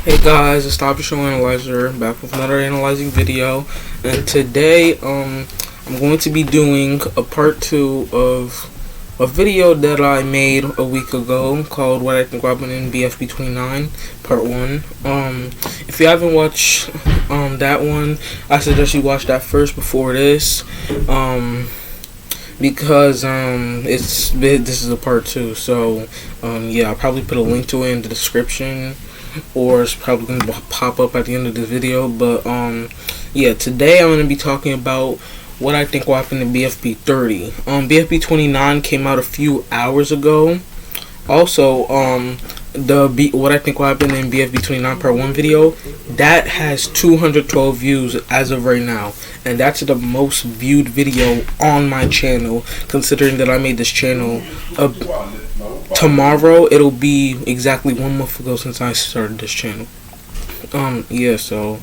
Hey guys, it's Stop Show Analyzer back with another analyzing video, and today I'm going to be doing a part 2 of a video that I made a week ago called What I Think Will Happen in BFB 29 Part 1. If you haven't watched that one, I suggest you watch that first before this. Because this is a part 2, so yeah, I'll probably put a link to it in the description, or it's probably going to pop up at the end of this video. But yeah, today I'm going to be talking about what I think will happen in BFB 30. BFB 29 came out a few hours ago. Also, what I think will happen in BFB 29 Part 1 video, that has 212 views as of right now, and that's the most viewed video on my channel, considering that I made this channel tomorrow. It'll be exactly 1 month ago since I started this channel. Yeah, so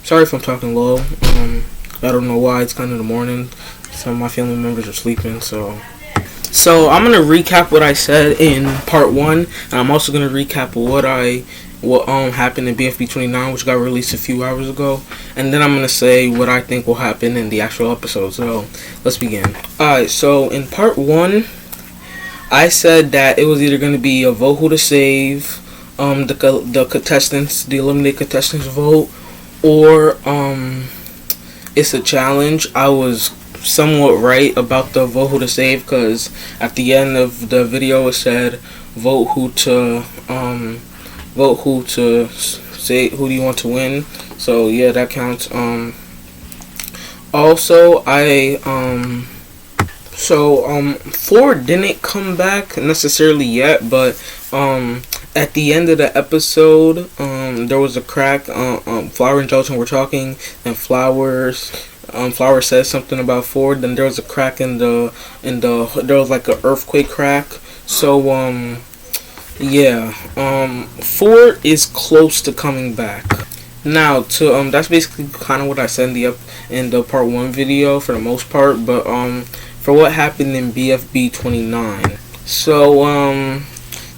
sorry if I'm talking low. I don't know why. It's kind of the morning. Some of my family members are sleeping, so I'm gonna recap what I said in part 1, and I'm also gonna recap what happened in BFB 29, which got released a few hours ago, and then I'm gonna say what I think will happen in the actual episode. So let's begin. Alright, so in part 1, I said that it was either gonna be a vote who to save, the contestants, the eliminated contestants vote, or it's a challenge. I was somewhat right about the vote who to save, because at the end of the video it said vote who to say who do you want to win. So yeah, that counts. Also, Ford didn't come back necessarily yet, but at the end of the episode, there was a crack. Flower and Gelatin were talking, and Flower said something about Ford. Then there was a crack there was like an earthquake crack. So yeah, Ford is close to coming back. Now that's basically kind of what I said in the part 1 video for the most part. But for what happened in BFB 29, so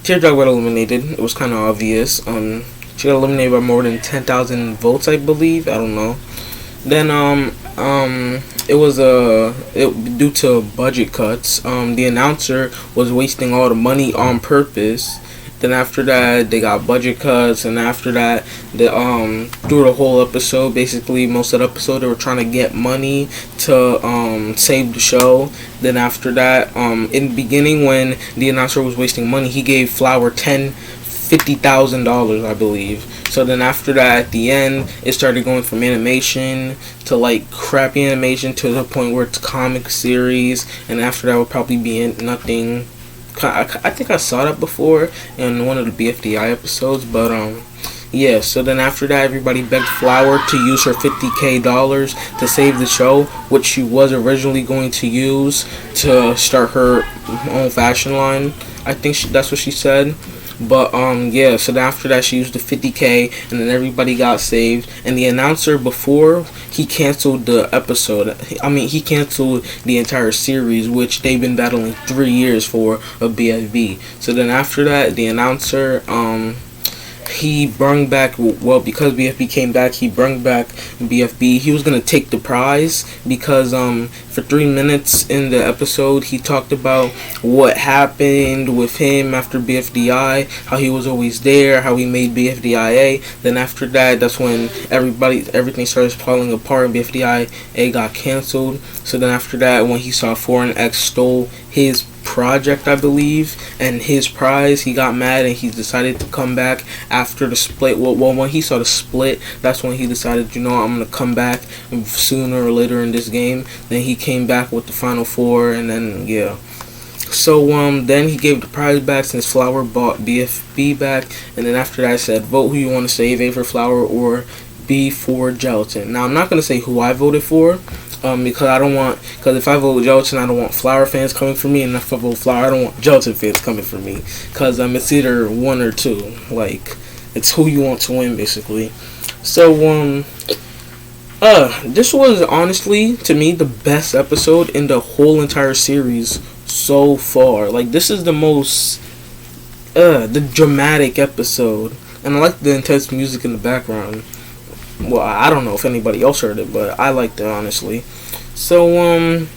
Teardrop got eliminated. It was kind of obvious. She got eliminated by more than 10,000 votes, I believe. I don't know. Then it was due to budget cuts. The announcer was wasting all the money on purpose. Then after that, they got budget cuts, and after that, through the whole episode, basically most of the episode, they were trying to get money to save the show. Then after that, in the beginning, when the announcer was wasting money, he gave Flower $50,000, I believe. So then after that, at the end, it started going from animation to like crappy animation to the point where it's comic series, and after that would probably be nothing. I think I saw that before in one of the BFDI episodes, but yeah. So then after that, everybody begged Flower to use her $50,000 to save the show, which she was originally going to use to start her own fashion line. I think that's what she said. But yeah, so then after that, she used the $50K, and then everybody got saved. And the announcer, before he canceled the episode, he canceled the entire series, which they've been battling 3 years for, a BFB. So then after that, the announcer he brung back, well, because BFB came back, he brung back BFB. He was gonna take the prize because for 3 minutes in the episode, he talked about what happened with him after BFDI, how he was always there, how he made BFDIA. Then after that, that's when everything started falling apart, and BFDIA got canceled. So then after that, when he saw Foreign X stole his project, I believe, and his prize, he got mad and he decided to come back after the split. Well, when he saw the split, that's when he decided, I'm gonna come back sooner or later in this game. Then he came back with the final 4, and then yeah. So then he gave the prize back since Flower bought BFB back, and then after that I said vote who you want to save, A for Flower or B for Gelatin. Now I'm not gonna say who I voted for, because if I vote Gelatin, I don't want Flower fans coming for me, and if I vote Flower, I don't want Gelatin fans coming for me, because it's either 1 or 2. Like, it's who you want to win, basically. So this was honestly, to me, the best episode in the whole entire series so far. Like, this is the most the dramatic episode, and I like the intense music in the background. Well, I don't know if anybody else heard it, but I liked it, honestly. So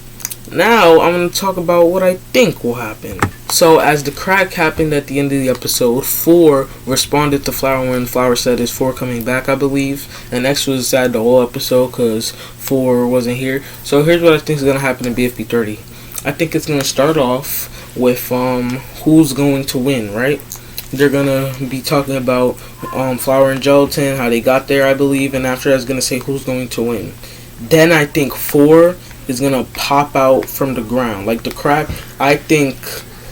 now I'm gonna talk about what I think will happen. So as the crack happened at the end of the episode, 4 responded to Flower when Flower said, "Is 4 coming back?" I believe, and X was sad the whole episode because 4 wasn't here. So here's what I think is gonna happen in BFB 30. I think it's gonna start off with who's going to win, right? They're gonna be talking about Flower and Gelatin, how they got there, I believe, and after that's gonna say who's going to win. Then I think 4 is gonna pop out from the ground, like the crack. I think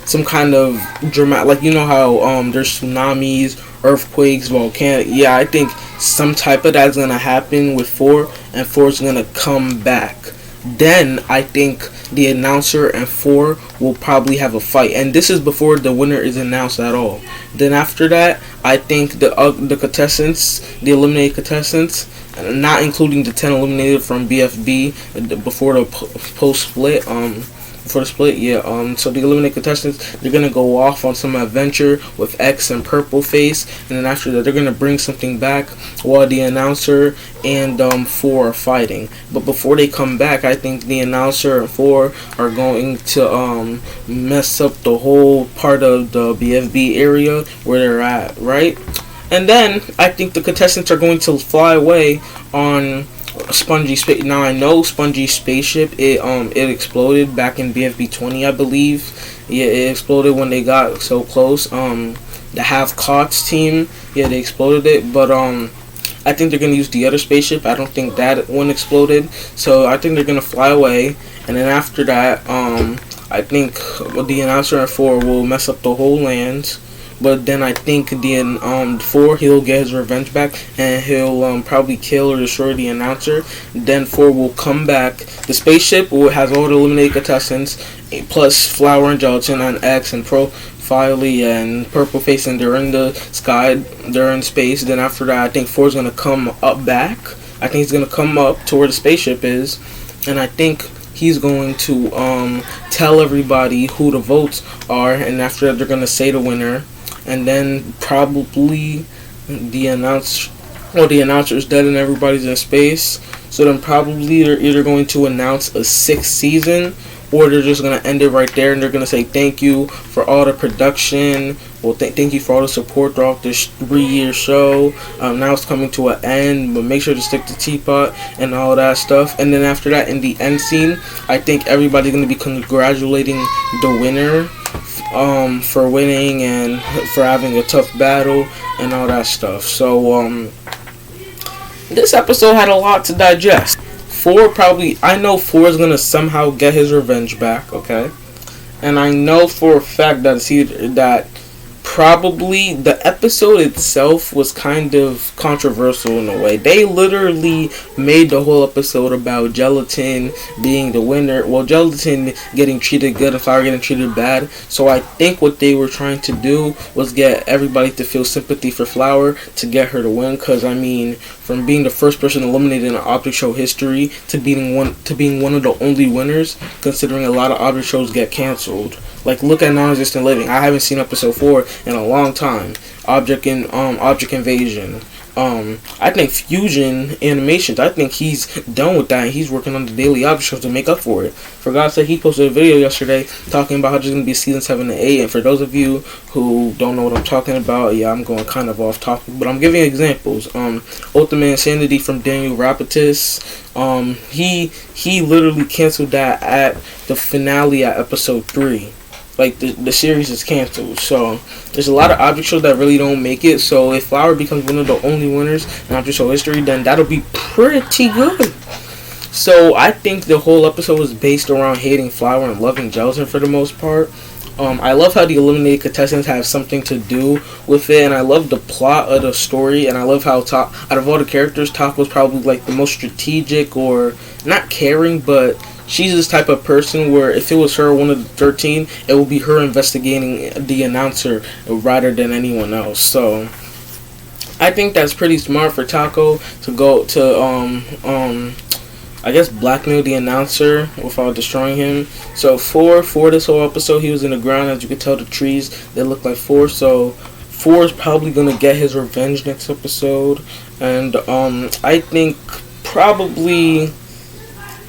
some kind of dramatic, like you know how there's tsunamis, earthquakes, volcanic. Yeah, I think some type of that's gonna happen with 4, and 4 is gonna come back. Then I think the announcer and 4 will probably have a fight, and this is before the winner is announced at all. Then after that, I think the contestants, the eliminated contestants, not including the 10 eliminated from BFB before the post split, for the split, so the eliminated contestants, they're gonna go off on some adventure with X and Purple Face, and then after that, they're gonna bring something back while the announcer and 4 are fighting. But before they come back, I think the announcer and 4 are going to mess up the whole part of the BFB area where they're at, right? And then I think the contestants are going to fly away on Spongy space. Now I know Spongy's spaceship. It exploded back in BFB 20, I believe. Yeah, it exploded when they got so close. The Half Cots team, yeah, they exploded it. But I think they're gonna use the other spaceship. I don't think that one exploded. So I think they're gonna fly away. And then after that, I think the announcer and 4 will mess up the whole land. But then I think the 4, he'll get his revenge back, and he'll probably kill or destroy the announcer. Then 4 will come back. The spaceship has all the eliminated contestants, plus Flower and Gelatin and X and Profiley and Purple Face, and they're in the sky, they're in space. Then after that, I think 4 is gonna come up back. I think he's gonna come up to where the spaceship is, and I think he's going to tell everybody who the votes are, and after that, they're gonna say the winner. And then probably the announcer's dead and everybody's in space. So then probably they're either going to announce a 6th season, or they're just going to end it right there, and they're going to say thank you for all the production. Well, thank you for all the support throughout this 3-year show. Now it's coming to an end, but make sure to stick to Teapot and all that stuff. And then after that, in the end scene, I think everybody's going to be congratulating the winner for winning and for having a tough battle and all that stuff. So this episode had a lot to digest. 4 probably, I know 4 is gonna somehow get his revenge back, okay? And I know for a fact that it's either that probably the episode itself was kind of controversial in a way. They literally made the whole episode about Gelatin being the winner. Well, Gelatin getting treated good and Flower getting treated bad. So I think what they were trying to do was get everybody to feel sympathy for Flower to get her to win. Because I mean, from being the first person eliminated in object show history to being one of the only winners, considering a lot of object shows get canceled. Like, look at Non-Existent Living. I haven't seen episode 4 in a long time. Object Invasion. I think Fusion Animations, I think he's done with that, and he's working on the daily object shows to make up for it. For God's sake, he posted a video yesterday talking about how there's going to be season 7 and 8, and for those of you who don't know what I'm talking about, yeah, I'm going kind of off topic, but I'm giving examples. Ultimate Insanity from Daniel Rapatis, he literally canceled that at the finale at episode 3. Like, the series is canceled. So there's a lot of object shows that really don't make it. So if Flower becomes one of the only winners in object show history, then that'll be pretty good. So I think the whole episode was based around hating Flower and loving Gelatin for the most part. I love how the eliminated contestants have something to do with it, and I love the plot of the story, and I love how out of all the characters, Top was probably like the most strategic, or not caring, but she's this type of person where if it was her, one of the 13, it would be her investigating the announcer rather than anyone else. So I think that's pretty smart for Taco to go to I guess, blackmailed the announcer without destroying him. So for this whole episode, he was in the ground. As you can tell, the trees, they look like 4. So 4 is probably gonna get his revenge next episode. And I think probably,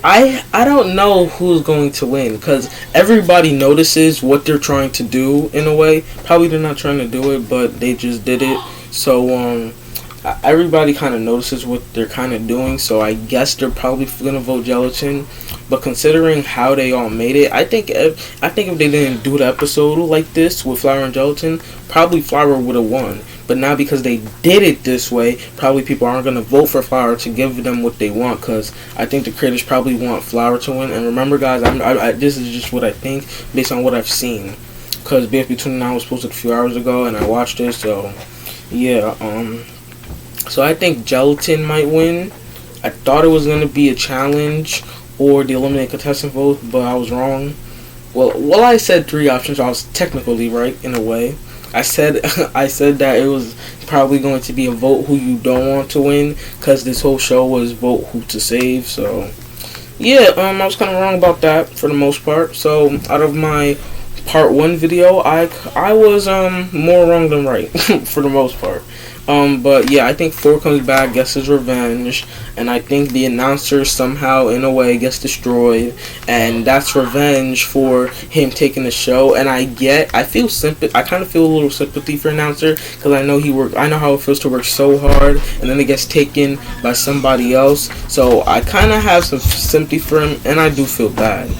I don't know who's going to win, because everybody notices what they're trying to do in a way. Probably they're not trying to do it, but they just did it. So everybody kind of notices what they're kind of doing. So I guess they're probably gonna vote Gelatin. But considering how they all made it, I think if they didn't do the episode like this with Flour and Gelatin, probably Flour would have won. But now because they did it this way, probably people aren't going to vote for Flour to give them what they want, because I think the creators probably want Flour to win. And remember, guys, this is just what I think based on what I've seen, because BFB 29 was posted a few hours ago and I watched it. So yeah, so I think Gelatin might win. I thought it was going to be a challenge or the eliminated contestant vote, but I was wrong. Well, I said 3 options. I was technically right in a way. I said that it was probably going to be a vote who you don't want to win, because this whole show was vote who to save. So yeah, I was kind of wrong about that for the most part. So out of my part 1 video, I was more wrong than right for the most part. But yeah, I think 4 comes back, gets his revenge, and I think the announcer somehow, in a way, gets destroyed, and that's revenge for him taking the show. And I kind of feel a little sympathy for announcer, because I know how it feels to work so hard, and then it gets taken by somebody else. So I kind of have some sympathy for him, and I do feel bad.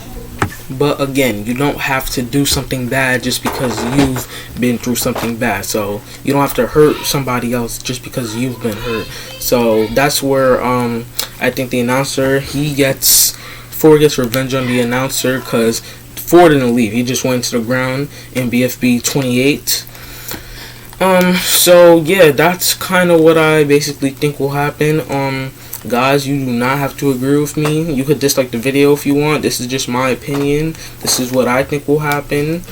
But again, you don't have to do something bad just because you've been through something bad. So you don't have to hurt somebody else just because you've been hurt. So that's where I think the announcer, 4 gets revenge on the announcer, because 4 didn't leave. He just went to the ground in BFB 28. So yeah, that's kind of what I basically think will happen. Guys, you do not have to agree with me. You could dislike the video if you want. This is just my opinion. This is what I think will happen.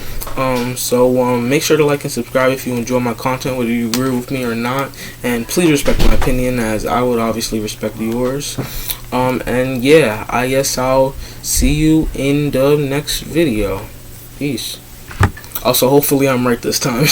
So make sure to like and subscribe if you enjoy my content, whether you agree with me or not. And please respect my opinion, as I would obviously respect yours. And yeah, I guess I'll see you in the next video. Peace. Also, hopefully I'm right this time.